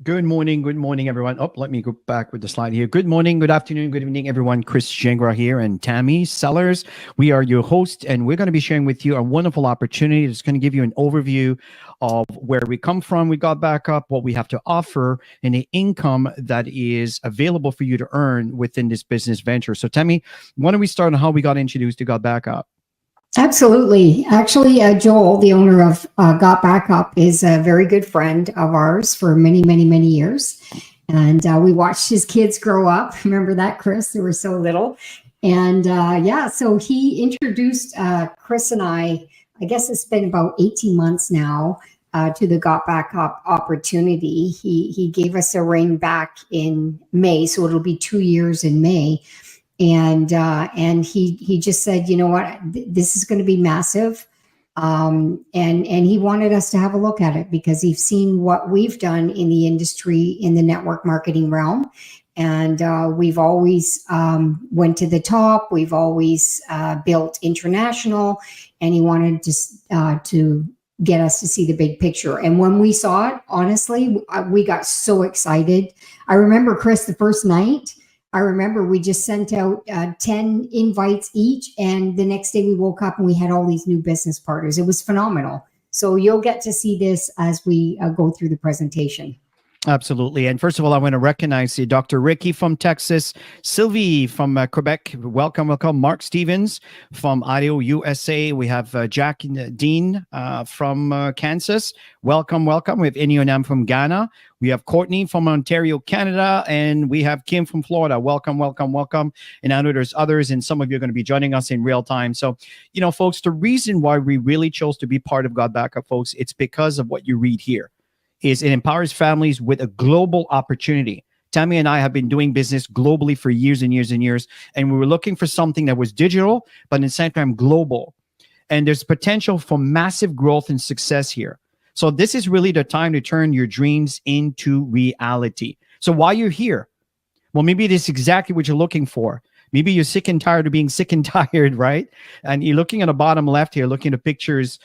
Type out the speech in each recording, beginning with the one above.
Good morning, everyone. Oh, let me go back with the slide here. Good morning, good afternoon, good evening, everyone. Chris Jengra here and Tammy Sellers. We are your host, and we're going to be sharing with you a wonderful opportunity that's going to give you an overview of where we come from. We got back up, what we have to offer, and the income that is available for you to earn within this business venture. So, Tammy, why don't we start on how we got introduced to Got Back Up? Absolutely. Actually, Joel, the owner of Gotbackup, is a very good friend of ours for many, many, many years. And we watched his kids grow up. Remember that, Chris? They were so little. And yeah, so he introduced Chris and I guess it's been about 18 months now, to the Gotbackup opportunity. He gave us a ring back in May, so it'll be 2 years in May. And he just said, you know what, this is going to be massive, and he wanted us to have a look at it because he's seen what we've done in the industry in the network marketing realm, and we've always went to the top. We've always built international, and he wanted to get us to see the big picture. And when we saw it, honestly, we got so excited. I remember, Chris, the first night. I remember we just sent out 10 invites each, and the next day we woke up and we had all these new business partners. It was phenomenal. So you'll get to see this as we go through the presentation. Absolutely. And first of all, I want to recognize Dr. Ricky from Texas, Sylvie from Quebec. Welcome, welcome. Mark Stevens from Idaho, USA. We have Jack Dean from Kansas. Welcome, welcome. We have Inionam from Ghana. We have Courtney from Ontario, Canada. And we have Kim from Florida. Welcome, welcome, welcome. And I know there's others, and some of you are going to be joining us in real time. So, you know, folks, the reason why we really chose to be part of Got Backup, folks, it's because of what you read here. Is it empowers families with a global opportunity. Tammy and I have been doing business globally for years and years and years, and we were looking for something that was digital, but at the same time global. And there's potential for massive growth and success here. So this is really the time to turn your dreams into reality. So while you're here, well, maybe this is exactly what you're looking for. Maybe you're sick and tired of being sick and tired, right? And you're looking at the bottom left here, looking at pictures,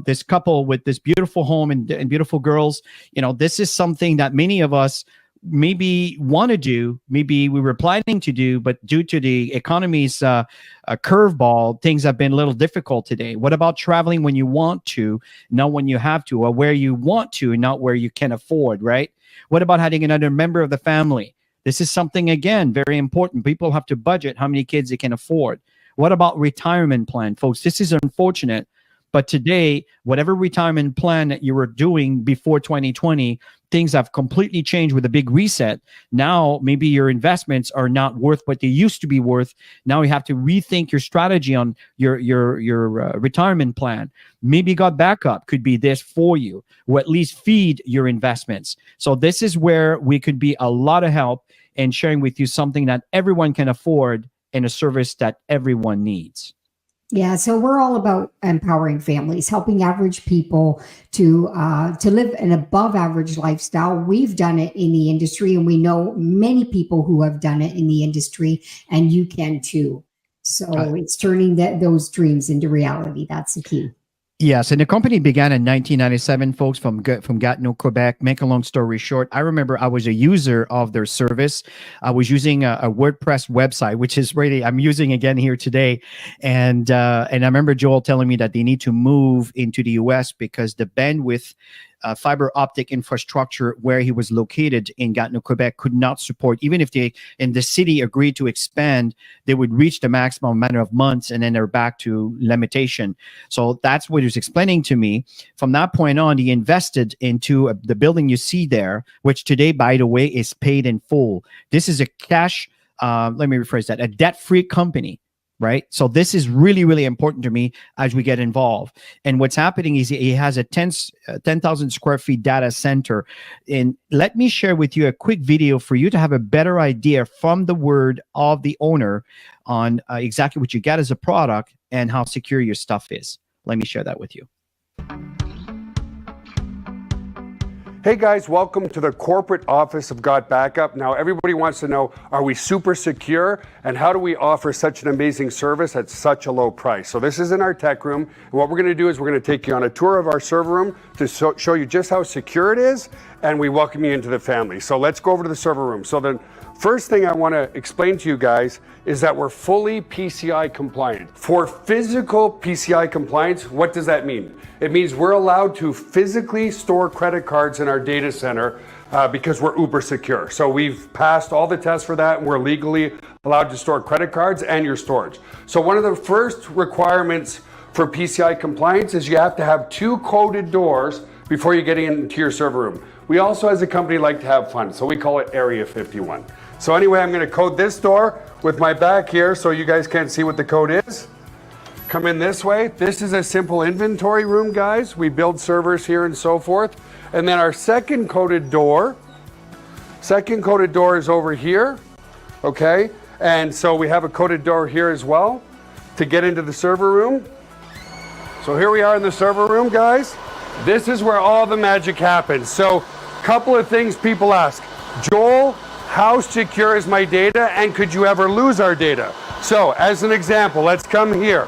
this couple with this beautiful home and beautiful girls. You know, this is something that many of us maybe want to do, maybe we were planning to do, but due to the economy's curveball, things have been a little difficult today. What about traveling when you want to, not when you have to, or where you want to, and not where you can afford, right? What about having another member of the family? This is something, again, very important. People have to budget how many kids they can afford. What about retirement plan, folks? This is unfortunate, but today, whatever retirement plan that you were doing before 2020, things have completely changed with a big reset. Now, maybe your investments are not worth what they used to be worth. Now you have to rethink your strategy on your retirement plan. Maybe Got Backup could be this for you, or at least feed your investments. So this is where we could be a lot of help in sharing with you something that everyone can afford and a service that everyone needs. Yeah, so we're all about empowering families, helping average people to live an above average lifestyle. We've done it in the industry, and we know many people who have done it in the industry, and you can too. So it's turning those dreams into reality. That's the key. Yes, and the company began in 1997, folks, from Gatineau, Quebec. Make a long story short, I remember I was a user of their service. I was using a WordPress website, which is really I'm using again here today, and I remember Joel telling me that they need to move into the US because the bandwidth. Fiber optic infrastructure where he was located in Gatineau, Quebec could not support, even if they in the city agreed to expand, they would reach the maximum amount of months and then they're back to limitation. So that's what he was explaining to me. From that point on, he invested into the building you see there, which today, by the way, is paid in full. This is a cash, let me rephrase that, a debt-free company. Right. So this is really, really important to me as we get involved. And what's happening is he has a 10,000 square feet data center. And let me share with you a quick video for you to have a better idea from the word of the owner on exactly what you get as a product and how secure your stuff is. Let me share that with you. Hey guys, welcome to the corporate office of Gotbackup. Now everybody wants to know, are we super secure and how do we offer such an amazing service at such a low price? So this is in our tech room. And what we're gonna do is we're gonna take you on a tour of our server room to show you just how secure it is, and we welcome you into the family. So let's go over to the server room. So the first thing I wanna explain to you guys is that we're fully PCI compliant. For physical PCI compliance, what does that mean? It means we're allowed to physically store credit cards in our data center because we're uber secure. So we've passed all the tests for that, and we're legally allowed to store credit cards and your storage. So one of the first requirements for PCI compliance is you have to have 2 coded doors before you get into your server room. We also, as a company, like to have fun, so we call it Area 51. So anyway, I'm gonna code this door with my back here so you guys can't see what the code is. Come in this way. This is a simple inventory room, guys. We build servers here and so forth. And then our second coded door is over here, okay? And so we have a coded door here as well to get into the server room. So here we are in the server room, guys. This is where all the magic happens. So a couple of things people ask. Joel, how secure is my data, and could you ever lose our data? So as an example, let's come here.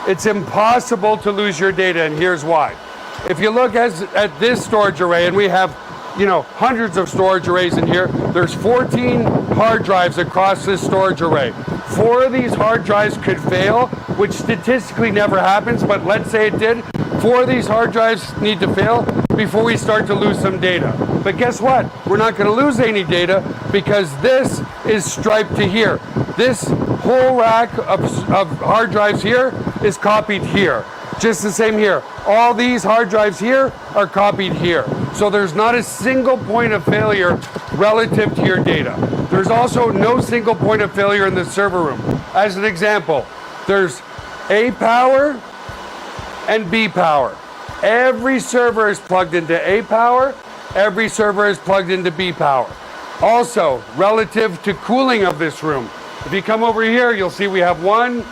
It's impossible to lose your data, and here's why. If you look at this storage array, and we have, hundreds of storage arrays in here, there's 14 hard drives across this storage array. 4 of these hard drives could fail, which statistically never happens, but let's say it did. 4 of these hard drives need to fail before we start to lose some data. But guess what? We're not going to lose any data because this is striped to here. This whole rack of hard drives here is copied here. Just the same here. All these hard drives here are copied here. So there's not a single point of failure relative to your data. There's also no single point of failure in the server room. As an example, there's A power and B power. Every server is plugged into A power. Every server is plugged into B power. Also, relative to cooling of this room, if you come over here, you'll see we have 1,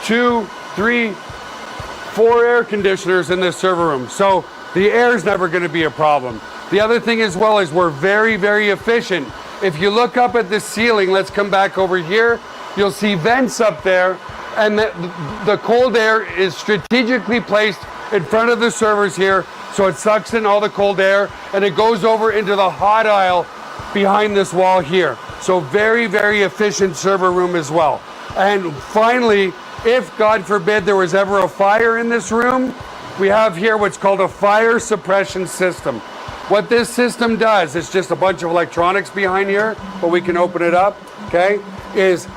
2, 3, 4 air conditioners in this server room. So the air is never going to be a problem. The other thing as well is we're very, very efficient. If you look up at the ceiling, let's come back over here, you'll see vents up there, and the cold air is strategically placed in front of the servers here, so it sucks in all the cold air, and it goes over into the hot aisle behind this wall here. So very, very efficient server room as well. And finally, if God forbid there was ever a fire in this room, we have here what's called a fire suppression system. What this system does, it's just a bunch of electronics behind here, but we can open it up, okay, is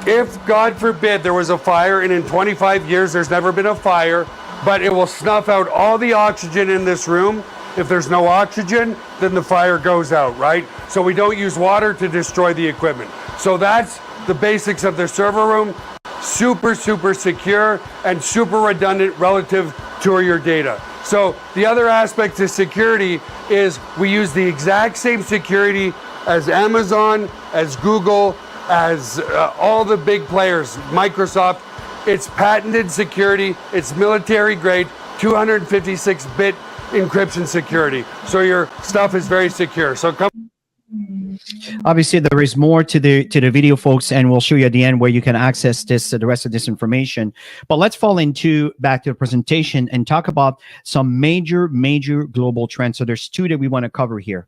if God forbid there was a fire, and in 25 years there's never been a fire, but it will snuff out all the oxygen in this room. If there's no oxygen, then the fire goes out, right? So we don't use water to destroy the equipment. So that's the basics of the server room. Super, super secure and super redundant relative to your data. So the other aspect to security is we use the exact same security as Amazon, as Google, as all the big players, Microsoft. It's patented security, it's military grade, 256-bit encryption security. So your stuff is very secure. So come. Obviously, there is more to the video, folks, and we'll show you at the end where you can access this, the rest of this information. But let's fall into back to the presentation and talk about some major global trends. So there's 2 that we want to cover here.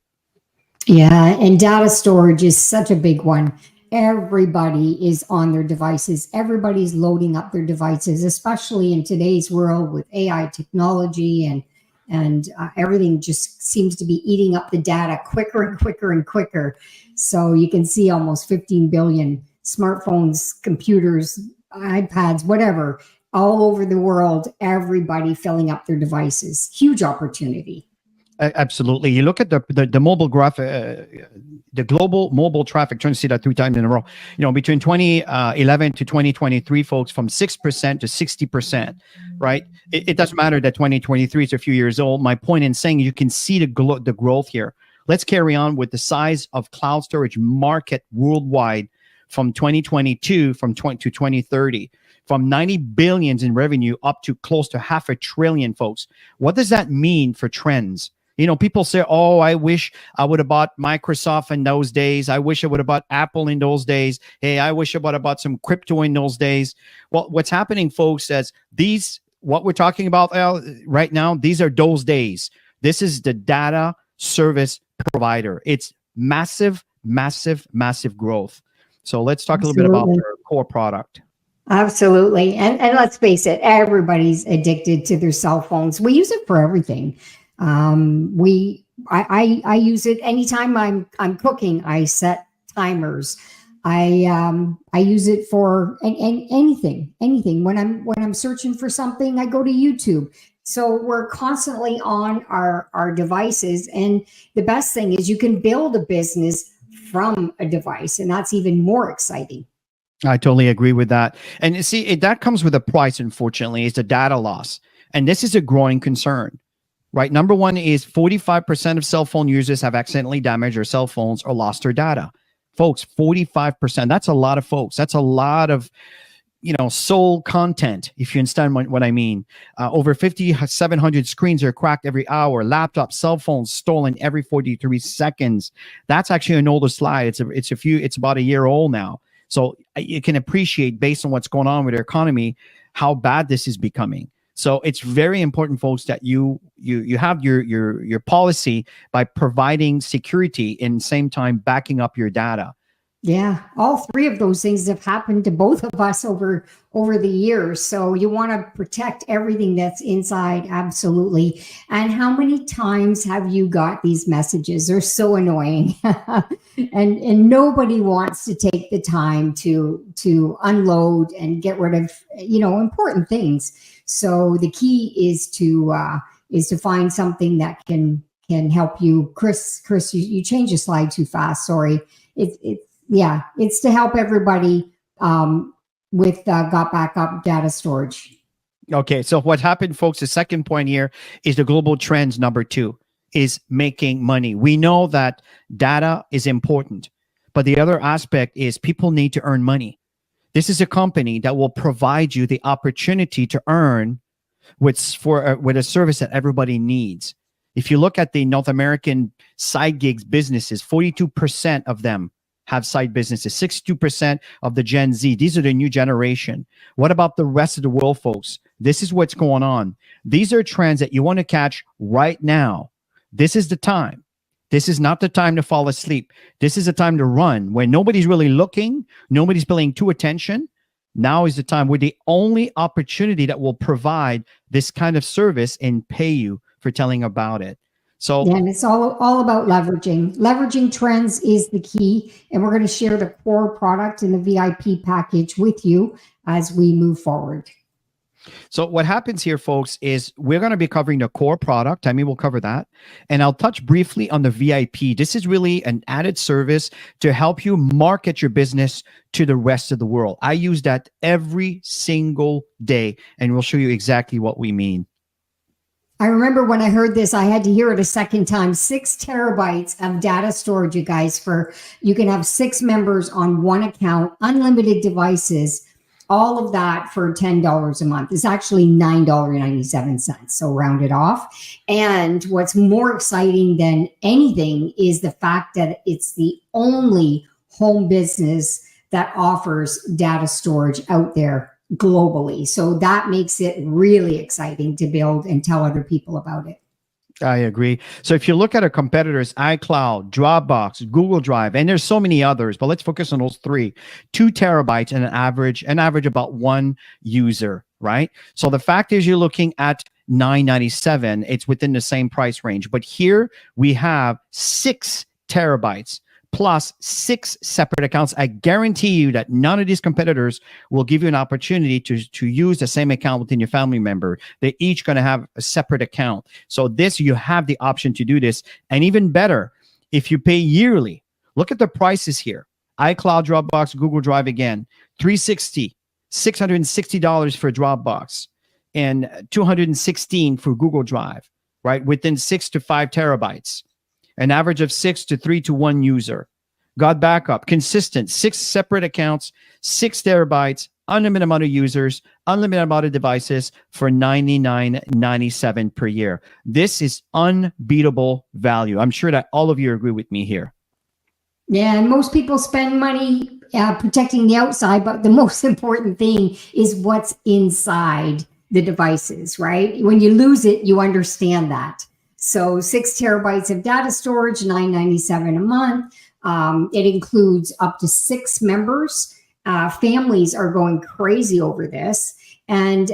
Yeah, and data storage is such a big one. Everybody is on their devices. Everybody's loading up their devices, especially in today's world with AI technology and everything just seems to be eating up the data quicker and quicker and quicker. So you can see almost 15 billion smartphones, computers, iPads, whatever, all over the world, everybody filling up their devices. Huge opportunity. Absolutely. You look at the mobile graph, the global mobile traffic, trying to see that 3 times in a row, between 2011 to 2023, folks, from 6% to 60%, right? It doesn't matter that 2023 is a few years old. My point in saying you can see the growth here. Let's carry on with the size of cloud storage market worldwide from 2022 to 2030. From 90 billions in revenue up to close to $500 billion, folks. What does that mean for trends? You know, people say, oh, I wish I would have bought Microsoft in those days. I wish I would have bought Apple in those days. Hey, I wish I would have bought some crypto in those days. Well, what's happening, folks, is what we're talking about right now, these are those days. This is the data service provider. It's massive, massive, massive growth. So let's talk a little bit about their core product. Absolutely. And let's face it, everybody's addicted to their cell phones. We use it for everything. I use it anytime I'm cooking. I set timers. I use it for anything. When I'm searching for something, I go to YouTube. So we're constantly on our devices. And the best thing is you can build a business from a device, and that's even more exciting. I totally agree with that. And you see, that comes with a price, unfortunately, is the data loss. And this is a growing concern, right? Number one is 45% of cell phone users have accidentally damaged their cell phones or lost their data. Folks, 45%. That's a lot of folks. That's a lot of, soul content, if you understand what I mean. Over 5,700 screens are cracked every hour. Laptops, cell phones stolen every 43 seconds. That's actually an older slide. It's about a year old now. So you can appreciate, based on what's going on with the economy, how bad this is becoming. So it's very important, folks, that you have your policy by providing security and same time backing up your data. Yeah, all three of those things have happened to both of us over the years. So you want to protect everything that's inside, absolutely. And how many times have you got these messages? They're so annoying, and nobody wants to take the time to unload and get rid of important things. So the key is to find something that can help you. Chris, you changed the slide too fast. Sorry. It's to help everybody with Gotbackup data storage. Okay, so what happened, folks, the second point here is the global trends. Number 2 is making money. We know that data is important, but the other aspect is people need to earn money. This is a company that will provide you the opportunity to earn with a service that everybody needs. If you look at the North American side gigs businesses, 42% of them have side businesses, 62% of the Gen Z. These are the new generation. What about the rest of the world, folks? This is what's going on. These are trends that you want to catch right now. This is the time. This is not the time to fall asleep. This is the time to run when nobody's really looking, nobody's paying too attention. Now is the time. We're the only opportunity that will provide this kind of service and pay you for telling about it. So and it's all about leveraging. Leveraging trends is the key. And we're going to share the core product in the VIP package with you as we move forward. So what happens here, folks, is we're going to be covering the core product. I mean, we'll cover that. And I'll touch briefly on the VIP. This is really an added service to help you market your business to the rest of the world. I use that every single day, and we'll show you exactly what we mean. I remember when I heard this, I had to hear it a second time. 6 terabytes of data storage, you guys, you can have 6 members on one account, unlimited devices, all of that for $10 a month. It's actually $9.97, so round it off. And what's more exciting than anything is the fact that it's the only home business that offers data storage out there globally. So that makes it really exciting to build and tell other people about it. I agree. So if you look at our competitors, iCloud, Dropbox, Google Drive, and there's so many others, but let's focus on those 3. 2 terabytes and an average about 1 user, right? So the fact is you're looking at $9.97. It's within the same price range. But here we have 6 terabytes plus 6 separate accounts. I guarantee you that none of these competitors will give you an opportunity to use the same account within your family member. They're each going to have a separate account. So you have the option to do this. And even better, if you pay yearly, look at the prices here. iCloud, Dropbox, Google Drive again, $360, $660 for Dropbox, and $216 for Google Drive, right? Within 6 to 5 terabytes. An average of 6 to 3 to 1 user. Gotbackup, consistent, 6 separate accounts, 6 terabytes, unlimited amount of users, unlimited amount of devices for $99.97 per year. This is unbeatable value. I'm sure that all of you agree with me here. Yeah, and most people spend money protecting the outside, but the most important thing is what's inside the devices, right? When you lose it, you understand that. So 6 terabytes of data storage, $9.97 a month. It includes up to 6 members. Families are going crazy over this. And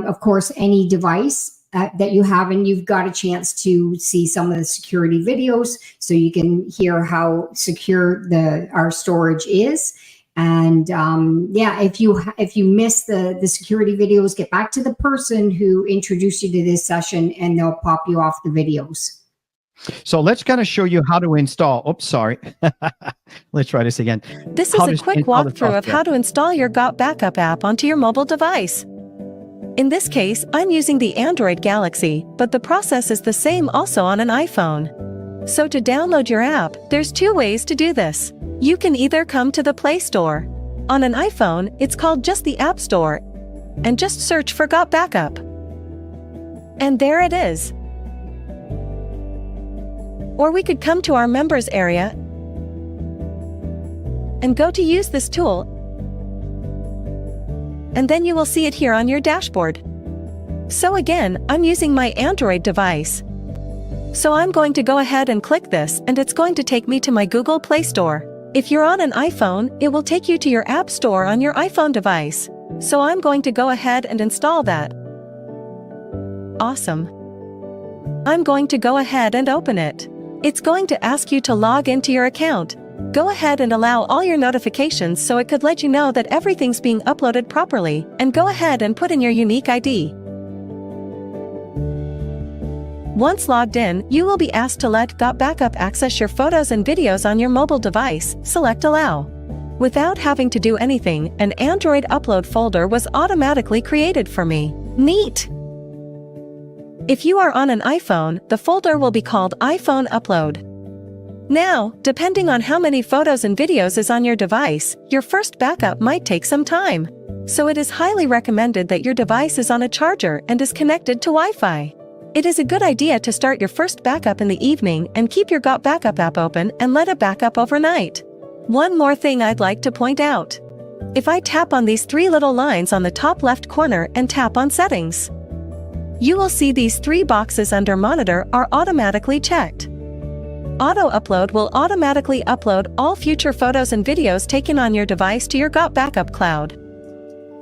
of course, any device that you have, and you've got a chance to see some of the security videos so you can hear how secure our storage is. And yeah, if you miss the security videos, get back to the person who introduced you to this session and they'll pop you off the videos. So let's kind of show you how to install. Oops, sorry. Let's try this again. This is a quick walkthrough of how to install your Gotbackup app onto your mobile device. In this case, I'm using the Android Galaxy, but the process is the same also on an iPhone. So to download your app, there's 2 ways to do this. You can either come to the Play Store. On an iPhone, it's called just the App Store, and just search for Gotbackup. And there it is. Or we could come to our members area and go to use this tool, and then you will see it here on your dashboard. So again, I'm using my Android device. So I'm going to go ahead and click this, and it's going to take me to my Google Play Store. If you're on an iPhone, it will take you to your App Store on your iPhone device. So I'm going to go ahead and install that. Awesome. I'm going to go ahead and open it. It's going to ask you to log into your account. Go ahead and allow all your notifications so it could let you know that everything's being uploaded properly, and go ahead and put in your unique ID. Once logged in, you will be asked to let Gotbackup access your photos and videos on your mobile device. Select Allow. Without having to do anything, an Android upload folder was automatically created for me. Neat! If you are on an iPhone, the folder will be called iPhone Upload. Now, depending on how many photos and videos is on your device, your first backup might take some time. So it is highly recommended that your device is on a charger and is connected to Wi-Fi. It is a good idea to start your first backup in the evening and keep your Gotbackup app open and let it back up overnight. One more thing I'd like to point out. If I tap on these 3 little lines on the top left corner and tap on Settings, you will see these 3 boxes under Monitor are automatically checked. Auto Upload will automatically upload all future photos and videos taken on your device to your Gotbackup cloud.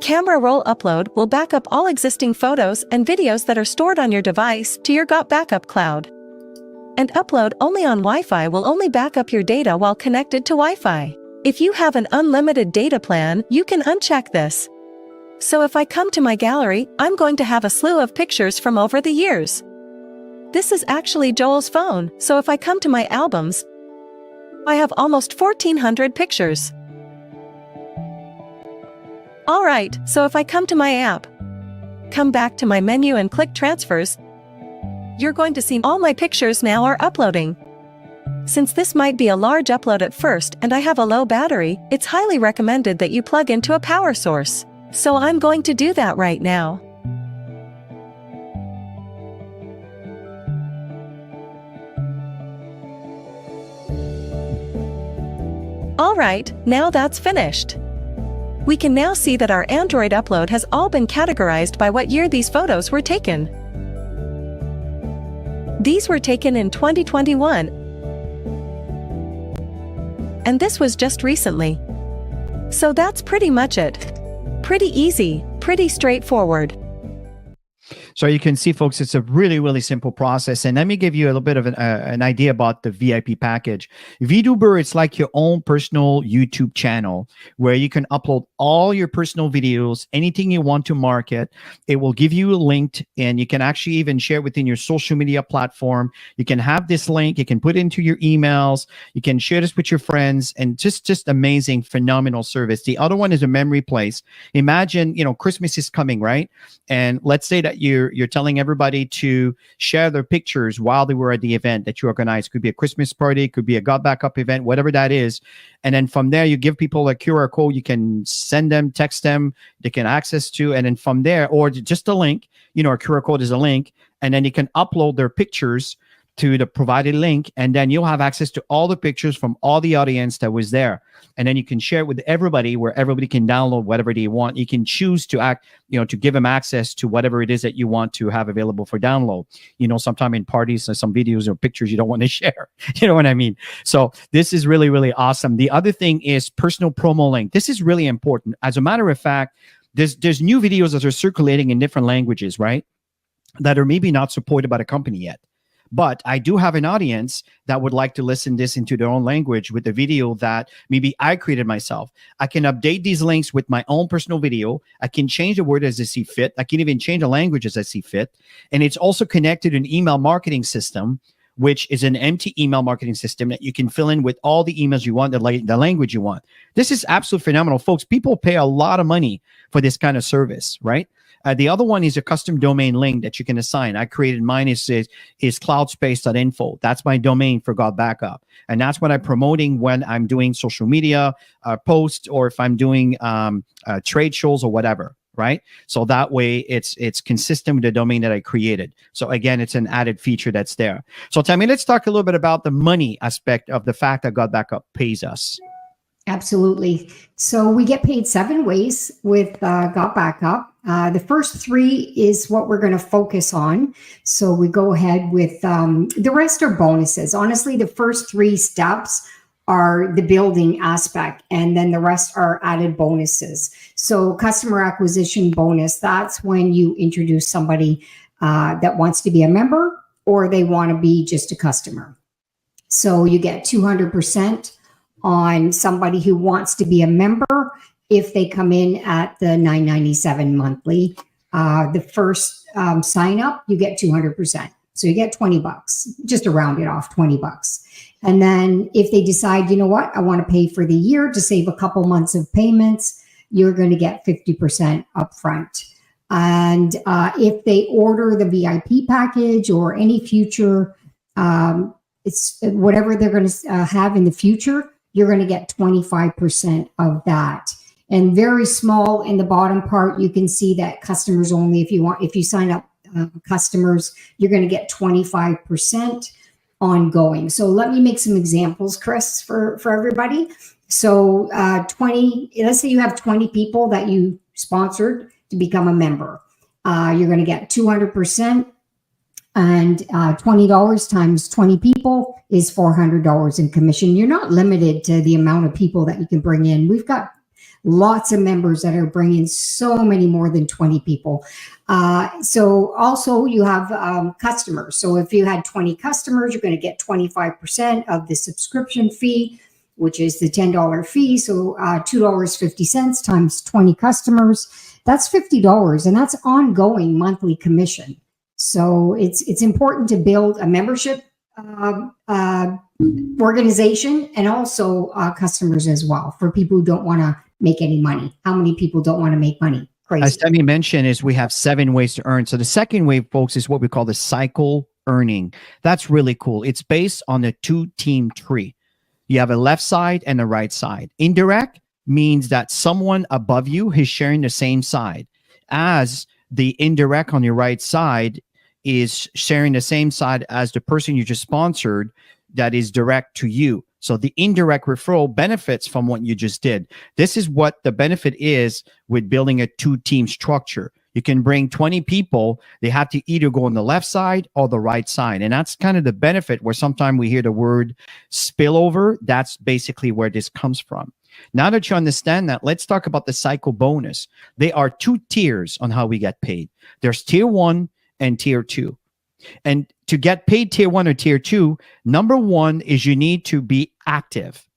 Camera Roll Upload will back up all existing photos and videos that are stored on your device to your Gotbackup cloud. And Upload Only on Wi-Fi will only back up your data while connected to Wi-Fi. If you have an unlimited data plan, you can uncheck this. So if I come to my gallery, I'm going to have a slew of pictures from over the years. This is actually Joel's phone, so if I come to my albums, I have almost 1,400 pictures. Alright, so if I come to my app, come back to my menu and click Transfers, you're going to see all my pictures now are uploading. Since this might be a large upload at first and I have a low battery, it's highly recommended that you plug into a power source. So I'm going to do that right now. Alright, now that's finished. We can now see that our Android upload has all been categorized by what year these photos were taken. These were taken in 2021. And this was just recently. So that's pretty much it. Pretty easy, pretty straightforward. So you can see, folks, it's a really, really simple process. And let me give you a little bit of an idea about the VIP package. VTuber, it's like your own personal YouTube channel where you can upload all your personal videos, anything you want to market. It will give you a link, and you can actually even share within your social media platform. You can have this link. You can put it into your emails. You can share this with your friends, and just amazing, phenomenal service. The other one is a memory place. Imagine, Christmas is coming, right? And let's say that you're you're telling everybody to share their pictures while they were at the event that you organized. Could be a Christmas party, could be a Gotbackup event, whatever that is. And then from there, you give people a QR code. You can send them, text them, they can access to. And then from there, or just a link, a QR code is a link. And then you can upload their pictures to the provided link, and then you'll have access to all the pictures from all the audience that was there. And then you can share it with everybody, where everybody can download whatever they want. You can choose to to give them access to whatever it is that you want to have available for download. Sometime in parties, there's some videos or pictures you don't want to share. You know what I mean? So this is really, really awesome. The other thing is personal promo link. This is really important. As a matter of fact, there's new videos that are circulating in different languages, right? That are maybe not supported by the company yet. But I do have an audience that would like to listen this into their own language with a video that maybe I created myself. I can update these links with my own personal video. I can change the word as I see fit. I can even change the language as I see fit. And it's also connected to an email marketing system, which is an empty email marketing system that you can fill in with all the emails you want, the language you want. This is absolutely phenomenal, folks. People pay a lot of money for this kind of service, right? The other one is a custom domain link that you can assign. I created mine is cloudspace.info. That's my domain for Gotbackup. And that's what I'm promoting when I'm doing social media posts, or if I'm doing trade shows or whatever, right? So that way it's consistent with the domain that I created. So again, it's an added feature that's there. So Tammy, let's talk a little bit about the money aspect of the fact that Gotbackup pays us. Absolutely. So we get paid 7 ways with Gotbackup. The first 3 is what we're going to focus on. So we go ahead with the rest are bonuses. Honestly, the first 3 steps are the building aspect, and then the rest are added bonuses. So customer acquisition bonus, that's when you introduce somebody that wants to be a member, or they want to be just a customer. So you get 200% on somebody who wants to be a member if they come in at the $9.97 monthly. The first sign up, you get 200%. So you get $20, just to round it off, $20. And then if they decide, you know what, I want to pay for the year to save a couple months of payments, you're going to get 50% upfront. And if they order the VIP package or any future, it's whatever they're going to have in the future, you're going to get 25% of that. And very small in the bottom part, you can see that customers only, if you sign up customers, you're going to get 25% ongoing. So let me make some examples, Chris, for everybody. So let's say you have 20 people that you sponsored to become a member. You're going to get 200%. And $20 times 20 people is $400 in commission. You're not limited to the amount of people that you can bring in. We've got lots of members that are bringing so many more than 20 people. So also you have customers. So if you had 20 customers, you're going to get 25% of the subscription fee, which is the $10 fee. So $2.50 times 20 customers, that's $50. And that's ongoing monthly commission. So it's important to build a membership organization, and also customers as well, for people who don't want to make any money. How many people don't want to make money? Crazy. As Tammy mentioned, is we have 7 ways to earn. So the second way, folks, is what we call the cycle earning. That's really cool. It's based on a 2-team tree. You have a left side and a right side. Indirect means that someone above you is sharing the same side, as the indirect on your right side is sharing the same side as the person you just sponsored that is direct to you. So the indirect referral benefits from what you just did. This is what the benefit is with building a 2-team structure. You can bring 20 people. They have to either go on the left side or the right side. And that's kind of the benefit, where sometimes we hear the word spillover. That's basically where this comes from. Now that you understand that, let's talk about the cycle bonus. There are 2 tiers on how we get paid. There's tier 1 and tier 2. And to get paid tier 1 or tier 2, number 1 is you need to be active.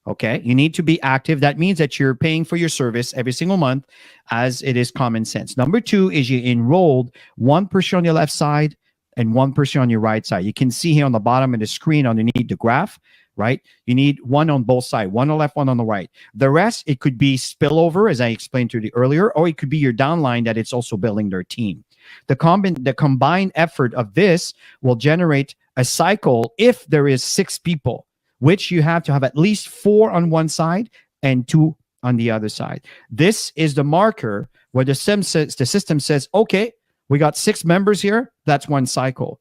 Okay, you need to be active. That means that you're paying for your service every single month, as it is common sense. Number 2 is you enrolled 1 person on your left side and 1 person on your right side. You can see here on the bottom of the screen underneath the graph, right? You need 1 on both sides, 1 on the left, 1 on the right. The rest, it could be spillover, as I explained to you earlier, or it could be your downline that it's also building their team. The combined effort of this will generate a cycle if there is 6 people, which you have to have at least 4 on one side and 2 on the other side. This is the marker where the system says, okay, we got 6 members here. That's one cycle.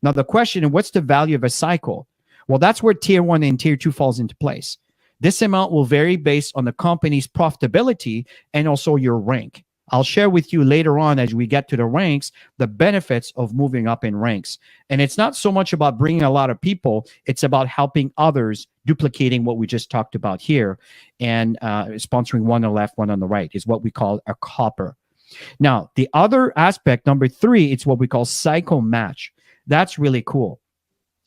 Now the question, what's the value of a cycle? Well, that's where tier 1 and tier 2 falls into place. This amount will vary based on the company's profitability and also your rank. I'll share with you later on as we get to the ranks, the benefits of moving up in ranks. And it's not so much about bringing a lot of people, it's about helping others, duplicating what we just talked about here, and sponsoring one on the left, one on the right is what we call a copper. Now, the other aspect, number 3, it's what we call cycle match. That's really cool.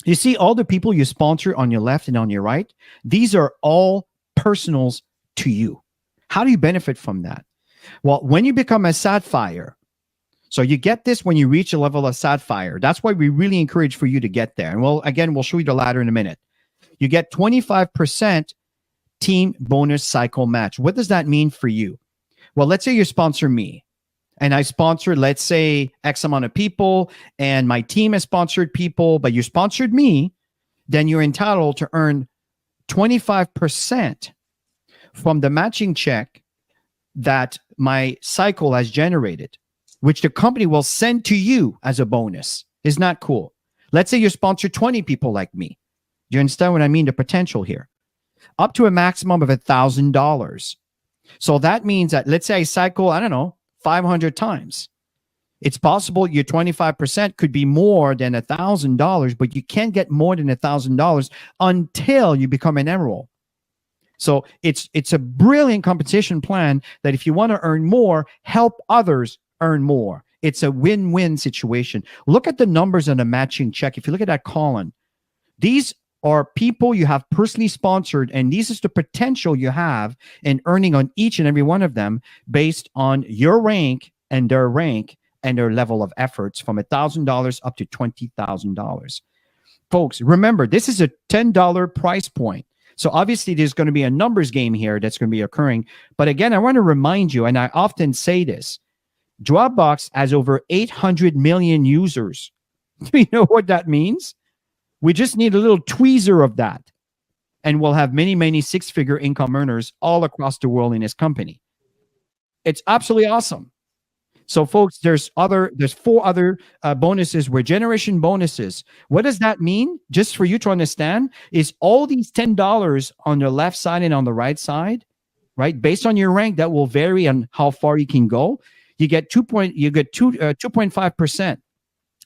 You see all the people you sponsor on your left and on your right, these are all personals to you. How do you benefit from that? Well, when you become a Sapphire, so you get this when you reach a level of Sapphire. That's why we really encourage for you to get there. And we'll show you the ladder in a minute. You get 25% team bonus cycle match. What does that mean for you? Well, let's say you sponsor me. And I sponsor, let's say, X amount of people, and my team has sponsored people, but you sponsored me, then you're entitled to earn 25% from the matching check that my cycle has generated, which the company will send to you as a bonus. Isn't that cool? Let's say you sponsor 20 people like me. Do you understand what I mean? The potential here. Up to a maximum of $1,000. So that means that, let's say I cycle, I don't know, 500 times. It's possible your 25% could be more than $1,000, but you can't get more than $1,000 until you become an emerald. So it's a brilliant compensation plan that if you want to earn more, help others earn more. It's a win-win situation. Look at the numbers on a matching check. If you look at that column, these are people you have personally sponsored, and this is the potential you have in earning on each and every one of them based on your rank and their level of efforts from $1,000 up to $20,000. Folks, remember, this is a $10 price point. So obviously there's going to be a numbers game here that's going to be occurring. But again, I want to remind you, and I often say this, Dropbox has over 800 million users. Do you know what that means? We just need a little tweezer of that, and we'll have many, many 6-figure income earners all across the world in this company. It's absolutely awesome. So folks, there's 4 other bonuses were generation bonuses. What does that mean? Just for you to understand, is all these $10 on the left side and on the right side, right? Based on your rank, that will vary on how far you can go. You get 2.5%.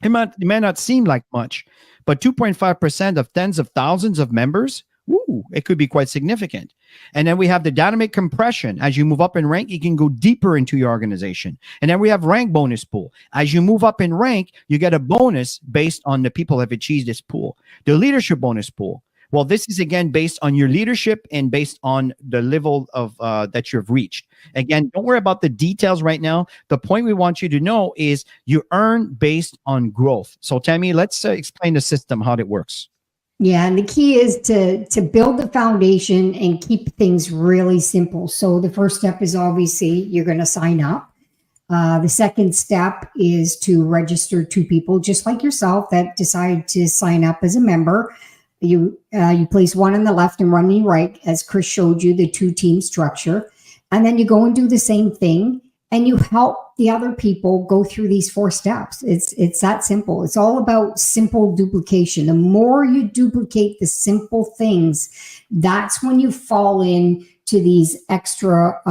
It may not seem like much, but 2.5% of tens of thousands of members, it could be quite significant. And then we have the dynamic compression. As you move up in rank, you can go deeper into your organization. And then we have rank bonus pool. As you move up in rank, you get a bonus based on the people who have achieved this pool. The leadership bonus pool. Well, this is again based on your leadership and based on the level of that you've reached. Again, don't worry about the details right now. The point we want you to know is you earn based on growth. So Tammy, let's explain the system, how it works. Yeah, and the key is to build the foundation and keep things really simple. So the first step is obviously you're going to sign up. The second step is to register 2 people just like yourself that decide to sign up as a member. You place one on the left and one on the right, as Chris showed you, the 2-team structure. And then you go and do the same thing, and you help the other people go through these 4 steps. It's that simple. It's all about simple duplication. The more you duplicate the simple things, that's when you fall into these extra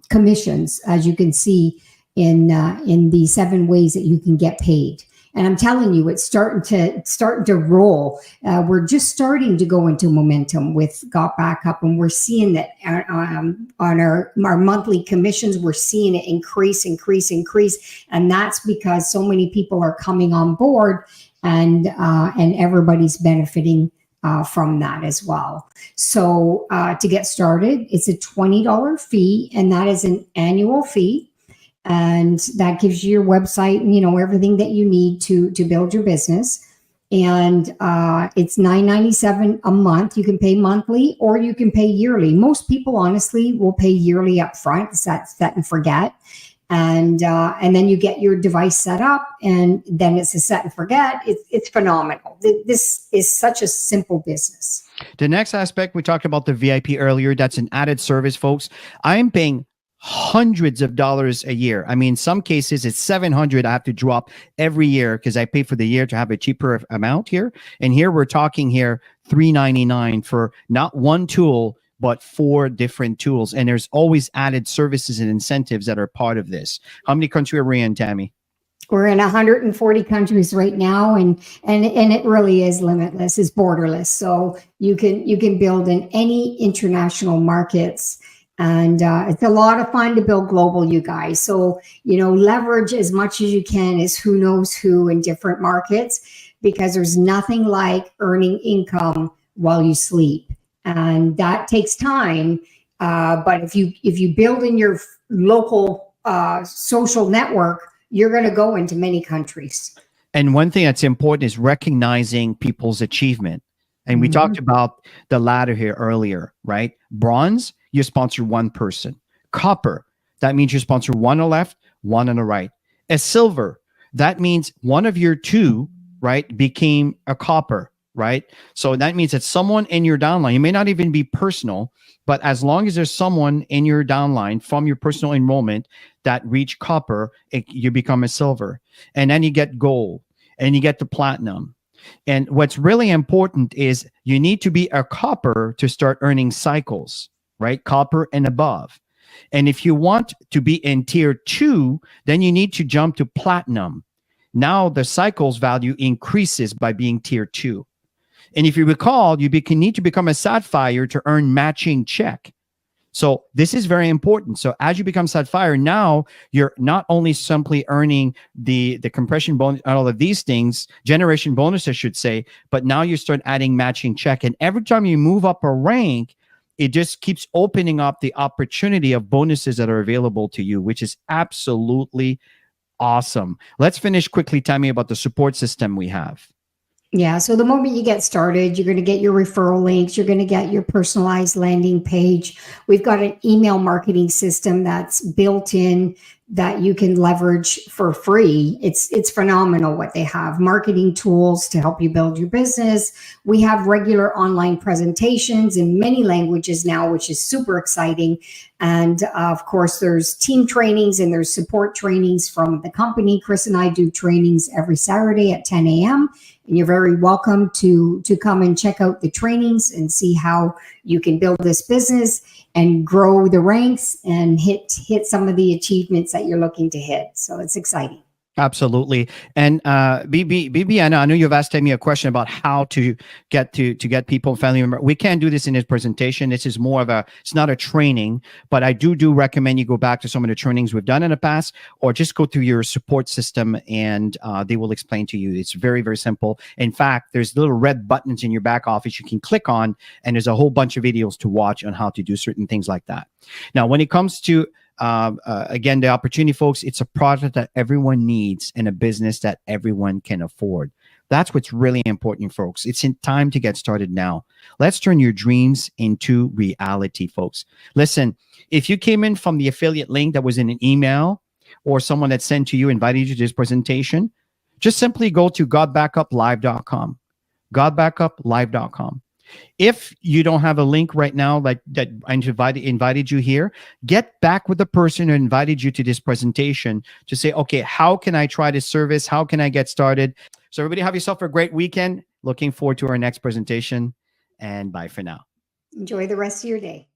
commissions, as you can see in the 7 ways that you can get paid. And I'm telling you, it's starting to roll. We're just starting to go into momentum with Gotbackup, and we're seeing that on our monthly commissions, we're seeing it increase. And that's because so many people are coming on board, and everybody's benefiting from that as well. So to get started, it's a $20 fee, and that is an annual fee. And that gives you your website and, everything that you need to build your business. And it's $9.97 a month. You can pay monthly or you can pay yearly. Most people, honestly, will pay yearly up front. That's set and forget. and then you get your device set up, and then it's a set and forget. It's phenomenal. This is such a simple business. The next aspect, we talked about the VIP earlier. That's an added service, folks. I'm paying hundreds of dollars a year. I mean, in some cases it's 700 I have to drop every year because I pay for the year to have a cheaper amount here. And here we're talking here $399 for not one tool, but 4 different tools. And there's always added services and incentives that are part of this. How many countries are we in, Tammy? We're in 140 countries right now, and it really is limitless. It's borderless. So you can build in any international markets. And it's a lot of fun to build global, you guys. So, leverage as much as you can is who knows who in different markets, because there's nothing like earning income while you sleep. And that takes time. But if you build in your local social network, you're going to go into many countries. And one thing that's important is recognizing people's achievement. And we talked about the ladder here earlier, right? Bronze, you sponsor one person. Copper, that means you sponsor one on the left, one on the right. A silver, that means one of your 2, right, became a copper, right? So that means that someone in your downline, it may not even be personal, but as long as there's someone in your downline from your personal enrollment that reach copper, you become a silver. And then you get gold, and you get the platinum. And what's really important is you need to be a copper to start earning cycles, right? Copper and above. And if you want to be in tier 2, then you need to jump to platinum. Now the cycles value increases by being tier 2. And if you recall, you need to become a sapphire to earn matching check. So this is very important. So as you become sapphire, now you're not only simply earning the compression bonus, all of these things, generation bonus, I should say, but now you start adding matching check. And every time you move up a rank, it just keeps opening up the opportunity of bonuses that are available to you, which is absolutely awesome. Let's finish quickly, Tammy, about the support system we have. Yeah. So the moment you get started, you're going to get your referral links. You're going to get your personalized landing page. We've got an email marketing system that's built in that you can leverage for free. It's phenomenal what they have. Marketing tools to help you build your business. We have regular online presentations in many languages now, which is super exciting. And of course, there's team trainings and there's support trainings from the company. Chris and I do trainings every Saturday at 10 a.m. And you're very welcome to come and check out the trainings and see how you can build this business and grow the ranks and hit some of the achievements that you're looking to hit. So it's exciting. Absolutely. And Bibiana, I know you've asked me a question about how to get people, family members. We can't do this in this presentation. This is more of it's not a training, but I do recommend you go back to some of the trainings we've done in the past, or just go through your support system and they will explain to you. It's very, very simple. In fact, there's little red buttons in your back office you can click on, and there's a whole bunch of videos to watch on how to do certain things like that. Now, when it comes to again, the opportunity, folks, it's a product that everyone needs and a business that everyone can afford. That's what's really important, folks. It's in time to get started now. Let's turn your dreams into reality, folks. Listen, if you came in from the affiliate link that was in an email or someone that sent to you, invited you to this presentation, just simply go to gotbackuplive.com, gotbackuplive.com. If you don't have a link right now, like that I invited you here, get back with the person who invited you to this presentation to say, okay, how can I try this service? How can I get started? So everybody have yourself a great weekend. Looking forward to our next presentation, and bye for now. Enjoy the rest of your day.